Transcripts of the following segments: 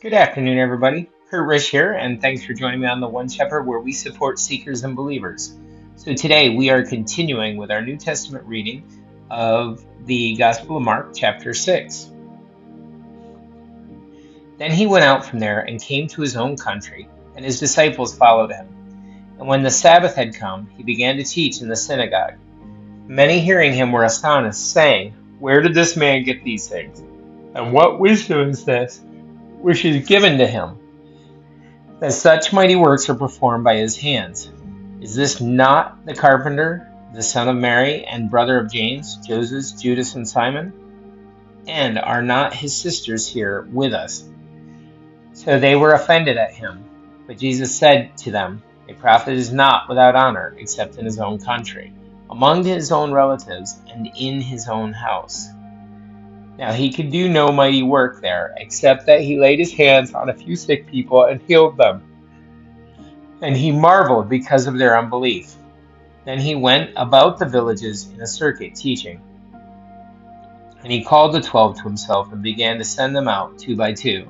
Good afternoon, everybody. Kurt Rish here, and thanks for joining me on the One Shepherd, where we support seekers and believers. So today we are continuing with our New Testament reading of the Gospel of Mark, chapter 6. Then he went out from there and came to his own country, and his disciples followed him. And when the Sabbath had come, he began to teach in the synagogue. Many hearing him were astonished, saying, "Where did this man get these things? And what wisdom is this which is given to him, that such mighty works are performed by his hands? Is this not the carpenter, the son of Mary, and brother of James, Joseph, Judas, and Simon? And are not his sisters here with us?" So they were offended at him. But Jesus said to them, "A prophet is not without honor, except in his own country, among his own relatives, and in his own house." Now he could do no mighty work there, except that he laid his hands on a few sick people and healed them. And he marveled because of their unbelief. Then he went about the villages in a circuit teaching. And he called the 12 to himself and began to send them out 2 by 2,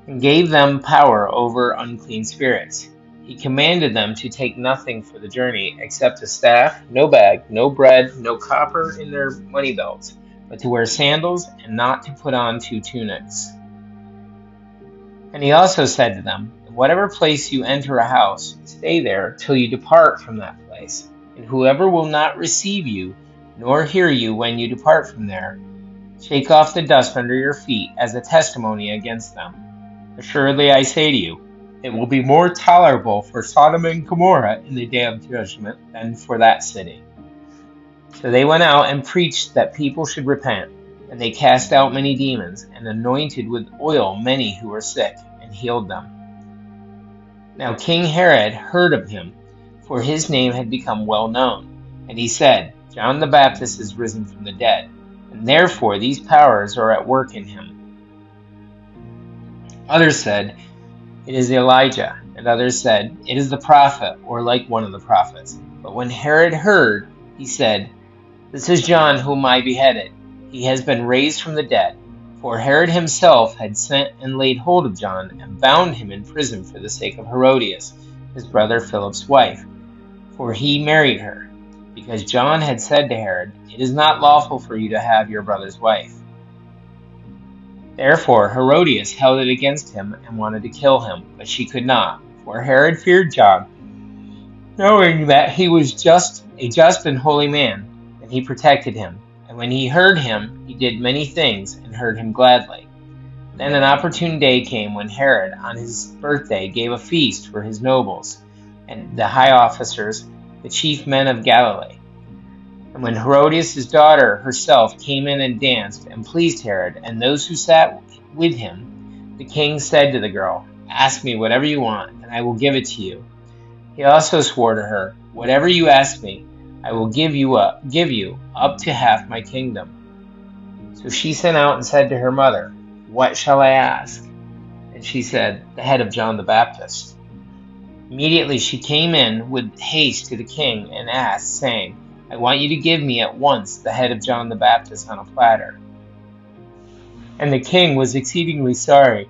and gave them power over unclean spirits. He commanded them to take nothing for the journey except a staff, no bag, no bread, no copper in their money belts, but to wear sandals and not to put on 2 tunics. And he also said to them, "In whatever place you enter a house, stay there till you depart from that place. And whoever will not receive you, nor hear you when you depart from there, shake off the dust under your feet as a testimony against them. Assuredly I say to you, it will be more tolerable for Sodom and Gomorrah in the day of judgment than for that city." So they went out and preached that people should repent. And they cast out many demons, and anointed with oil many who were sick, and healed them. Now King Herod heard of him, for his name had become well known. And he said, "John the Baptist is risen from the dead, and therefore these powers are at work in him." Others said, "It is Elijah," and others said, "It is the prophet, or like one of the prophets." But when Herod heard, he said, "This is John whom I beheaded. He has been raised from the dead." For Herod himself had sent and laid hold of John, and bound him in prison for the sake of Herodias, his brother Philip's wife, for he married her, because John had said to Herod, "It is not lawful for you to have your brother's wife." Therefore Herodias held it against him and wanted to kill him, but she could not, for Herod feared John, knowing that he was a just and holy man, and he protected him. And when he heard him, he did many things, and heard him gladly. Then an opportune day came when Herod, on his birthday, gave a feast for his nobles, and the high officers, the chief men of Galilee. And when Herodias' daughter herself came in and danced, and pleased Herod, and those who sat with him, the king said to the girl, "Ask me whatever you want, and I will give it to you." He also swore to her, "Whatever you ask me, I will give you up to half my kingdom." So she sent out and said to her mother, "What shall I ask?" And she said, "The head of John the Baptist." Immediately she came in with haste to the king and asked, saying, "I want you to give me at once the head of John the Baptist on a platter." And the king was exceedingly sorry.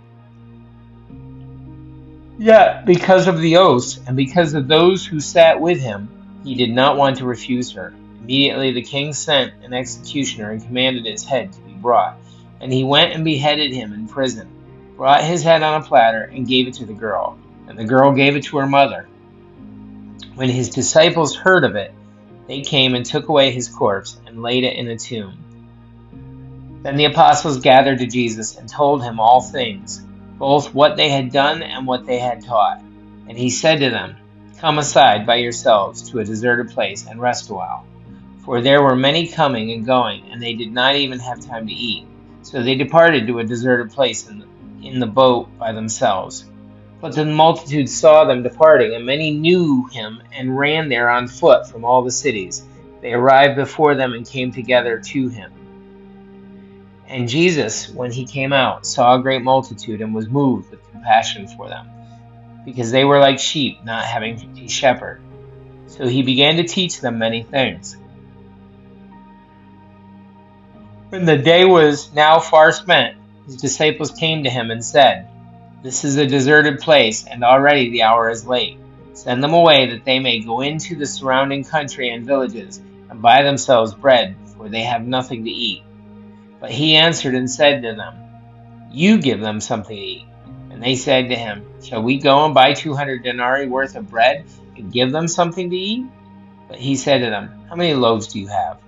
Yet because of the oaths and because of those who sat with him, he did not want to refuse her. Immediately the king sent an executioner and commanded his head to be brought. And he went and beheaded him in prison, brought his head on a platter, and gave it to the girl. And the girl gave it to her mother. When his disciples heard of it, they came and took away his corpse and laid it in a tomb. Then the apostles gathered to Jesus and told him all things, both what they had done and what they had taught. And he said to them, "Come aside by yourselves to a deserted place and rest a while." For there were many coming and going, and they did not even have time to eat. So they departed to a deserted place in the boat by themselves. But the multitude saw them departing, and many knew him and ran there on foot from all the cities. They arrived before them and came together to him. And Jesus, when he came out, saw a great multitude and was moved with compassion for them, because they were like sheep not having a shepherd. So he began to teach them many things. When the day was now far spent, his disciples came to him and said, This is a deserted place, and already the hour is late. Send them away, that they may go into the surrounding country and villages, and buy themselves bread, for they have nothing to eat." But he answered and said to them, "You give them something to eat." And they said to him, "Shall we go and buy 200 denarii worth of bread, and give them something to eat?" But he said to them, "How many loaves do you have?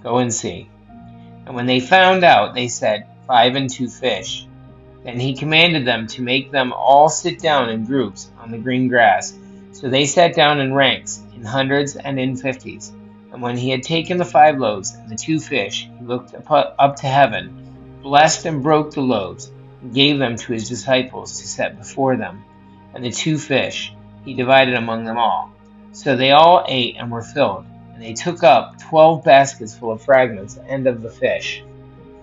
Go and see." And when they found out, they said, 5 and 2 fish. Then he commanded them to make them all sit down in groups on the green grass. So they sat down in ranks, in hundreds and in fifties. And when he had taken the 5 loaves and the 2 fish, he looked up to heaven, blessed and broke the loaves, and gave them to his disciples to set before them. And the 2 fish he divided among them all. So they all ate and were filled. And they took up 12 baskets full of fragments and of the fish.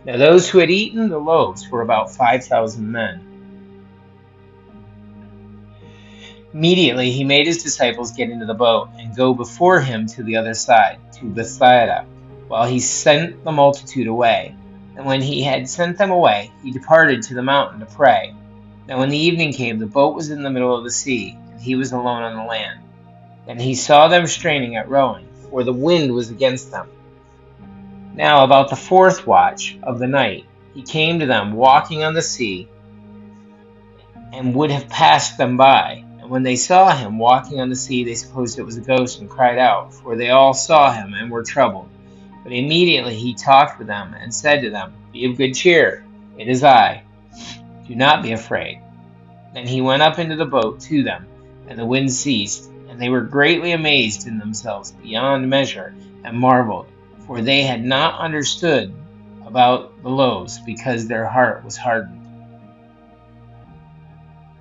Now those who had eaten the loaves were about 5,000 men. Immediately he made his disciples get into the boat and go before him to the other side, to Bethsaida, while he sent the multitude away. And when he had sent them away, he departed to the mountain to pray. Now when the evening came, the boat was in the middle of the sea, and he was alone on the land. Then he saw them straining at rowing, for the wind was against them. Now about the 4th watch of the night, he came to them walking on the sea, and would have passed them by. And when they saw him walking on the sea, they supposed it was a ghost, and cried out, for they all saw him and were troubled. But immediately he talked with them, and said to them, "Be of good cheer, it is I. Do not be afraid." Then he went up into the boat to them, and the wind ceased, and they were greatly amazed in themselves beyond measure, and marveled, for they had not understood about the loaves, because their heart was hardened.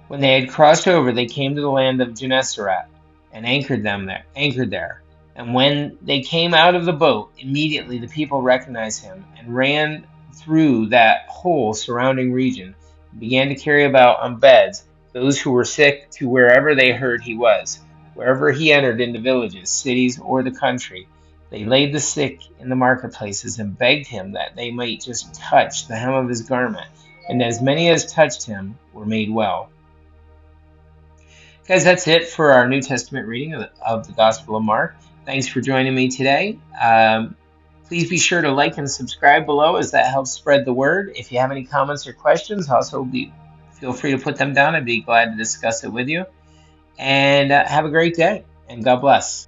When they had crossed over, they came to the land of Gennesaret, and anchored there. And when they came out of the boat, immediately the people recognized him, and ran through that whole surrounding region, and began to carry about on beds those who were sick to wherever they heard he was. Wherever he entered into villages, cities, or the country, they laid the sick in the marketplaces, and begged him that they might just touch the hem of his garment. And as many as touched him were made well. Guys, that's it for our New Testament reading of the Gospel of Mark. Thanks for joining me today. Please be sure to like and subscribe below, as that helps spread the word. If you have any comments or questions, feel free to put them down. I'd be glad to discuss it with you. And have a great day, and God bless.